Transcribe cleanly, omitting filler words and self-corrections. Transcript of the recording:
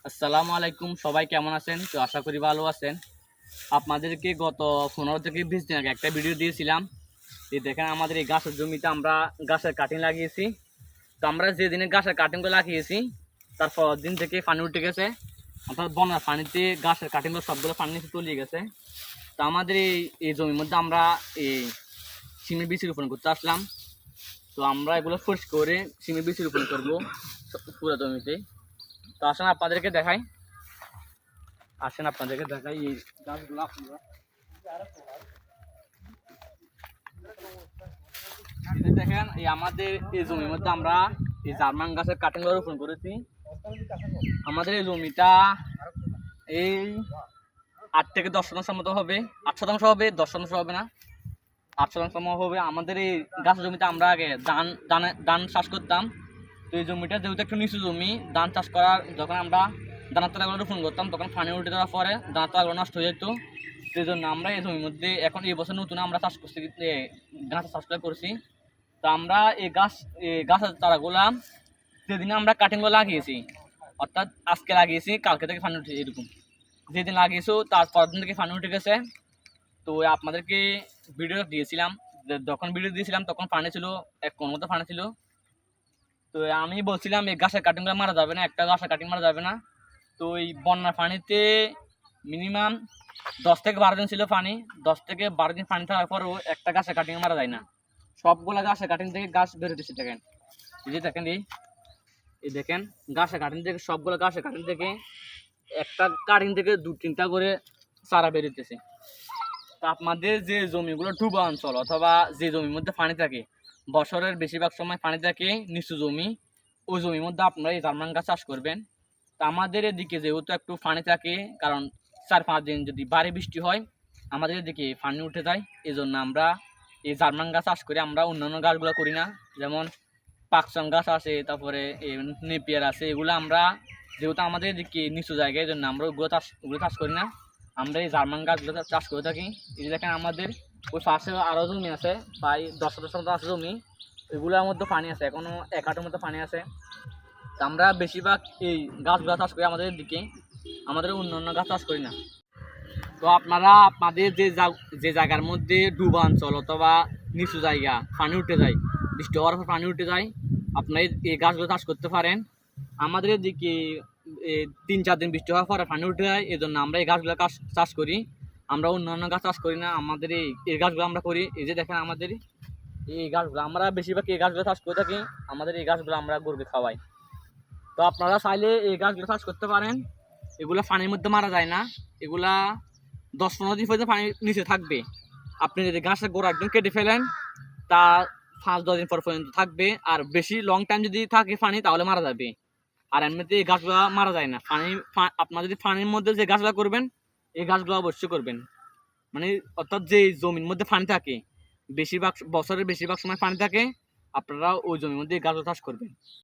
আসসালামু আলাইকুম, সবাই কেমন আছেন? তো আশা করি ভালো আছেন। আপনাদেরকে গত 15 থেকে 20 দিন আগে একটা ভিডিও দিয়েছিলাম। এই দেখেন আমাদের এই গাছের জমিতে আমরা গাছের কাটিং লাগিয়েছি। তো আমরা যেদিনে গাছের কাটিংগুলো লাগিয়েছি তার পরের দিন থেকে পানি উঠে গেছে, অর্থাৎ বন্যার পানিতে গাছের কাটিংগুলো সবগুলো পানি নিচে তলিয়ে গেছে। তো আমাদের এই জমির মধ্যে আমরা এই সিমের বীজ রোপণ করতে আসলাম। তো আমরা এগুলো ফোর্স করে সিমের বীজ রোপণ করবো পুরো জমিতে। তো আসেন আপনাদেরকে দেখাই এই গাছগুলো আপনারা দেখেন। এই আমাদের এই জমির মধ্যে আমরা এই জার্মান গাছের কাটিং রোপণ করেছি। আমাদের এই জমিটা এই 8 থেকে 10% মতো হবে, 8% হবে, 10% হবে না, 8% হবে। আমাদের এই গাছের জমিতে আমরা আগে ধান চাষ করতাম। তো এই জমিটা যেহেতু একটু নিচু জমি, ধান চাষ করার যখন আমরা দানার তলাগুলো রোপণ করতাম তখন পানি উল্টে দেওয়ার পরে দানার তলাগুলো নষ্ট হয়ে যেত। সেই জন্য আমরা এই জমির মধ্যে এখন এই বছর নতুন আমরা চাষ করছি, গাছের চাষটা করছি। তো আমরা এই গাছের চারাগুলা যেদিন আমরা কাটিংগুলো লাগিয়েছি, অর্থাৎ আজকে লাগিয়েছি, কালকে থেকে পানি উঠে এরকম যেদিন লাগিয়েছো তার পরের দিন থেকে পানি উঠে গেছে। তো আপনাদেরকে ভিডিও দিয়েছিলাম, যখন ভিডিও দিয়েছিলাম তখন পানি ছিল, এক কোন মতো পানি ছিল। তো আমি বলছিলাম এই গাছের কাটিংগুলো মারা যাবে না, একটা গাছের কাটিং মারা যাবে না। তো এই বন্যার পানিতে মিনিমাম 10 থেকে 12 দিন ছিল পানি। 10 থেকে 12 দিন পানি থাকার পরেও একটা গাছের কাটিং মারা যায় না। সবগুলা গাছের কাটিং থেকে গাছ বেরোতেছে। দেখেন এই যে দেখেন এই দেখেন গাছের কাটিং থেকে, সবগুলো গাছের কাটিং থেকে একটা কাটিং থেকে 2-3টা করে চারা বেরোতেছে। তো আপনাদের যে জমিগুলো ডুবা অঞ্চল অথবা যে জমির মধ্যে পানি থাকে, বছরের বেশিরভাগ সময় পানি থাকে, নিচু জমি, ওই জমির মধ্যে আপনারা এই জার্মান গাছ চাষ করবেন। তা আমাদের এদিকে যেহেতু একটু পানি থাকে, কারণ 4-5 দিন যদি ভারী বৃষ্টি হয় আমাদের এদিকে পানি উঠে যায়, এই জন্য আমরা এই জার্মান গাছ চাষ করি। আমরা অন্যান্য গাছগুলো করি না, যেমন পাকচং গাছ আছে, তারপরে নেপিয়ার আছে, এগুলো আমরা যেহেতু আমাদের এদিকে নিচু জায়গায়, এই জন্য আমরা ওগুলো চাষ করি না। আমরা এই জার্মান গাছগুলো চাষ করে থাকি। এই যে দেখেন আমাদের ওই পাশে আরও জমি আছে, প্রায় 10 শতাংশ আছে জমি, এগুলোর মধ্যে পানি আছে, এখনও 1 হাঁটুর মধ্যে পানি আছে। তো আমরা বেশিরভাগ এই গাছগুলো চাষ করি আমাদের দিকে, আমাদের অন্য গাছ চাষ করি না। তো আপনারা আপনাদের যে জায়গার মধ্যে ডুবা অঞ্চল অথবা নিচু জায়গা, পানি উঠে যায়, বৃষ্টি হওয়ার পর পানি উঠে যায়, আপনারা এই গাছগুলো চাষ করতে পারেন। আমাদের এদিকে 3-4 দিন বৃষ্টি হওয়ার পরে পানি উঠে যায়, এই জন্য আমরা এই গাছগুলো চাষ করি। আমরা অন্য গাছ চাষ করি না, আমাদের এই গাছগুলো আমরা করি। এই যে দেখেন আমাদের এই গাছগুলো, আমরা বেশিরভাগ এই গাছগুলো চাষ করে থাকি। আমাদের এই গাছগুলো আমরা গরুকে খাওয়াই। তো আপনারা চাইলে এই গাছগুলো চাষ করতে পারেন। এগুলো পানির মধ্যে মারা যায় না, এগুলা 10-15 দিন পর্যন্ত পানির নিচে থাকবে। আপনি যদি গাছের গোড়া একদম কেটে ফেলেন তা 5-10 দিন পর পর্যন্ত থাকবে। আর বেশি লং টাইম যদি থাকে পানি তাহলে মারা যাবে। আর এমনিতে এই গাছগুলো মারা যায় না। আপনার যদি পানির মধ্যে যে গাছগুলো করবেন এই গাছগুলো অবশ্যই করবেন, মানে অর্থাৎ যে জমির মধ্যে পানি থাকে, বছরের বেশিরভাগ সময় পানি থাকে, আপনারা ওই জমির মধ্যে এই গাছগুলো চাষ করবেন।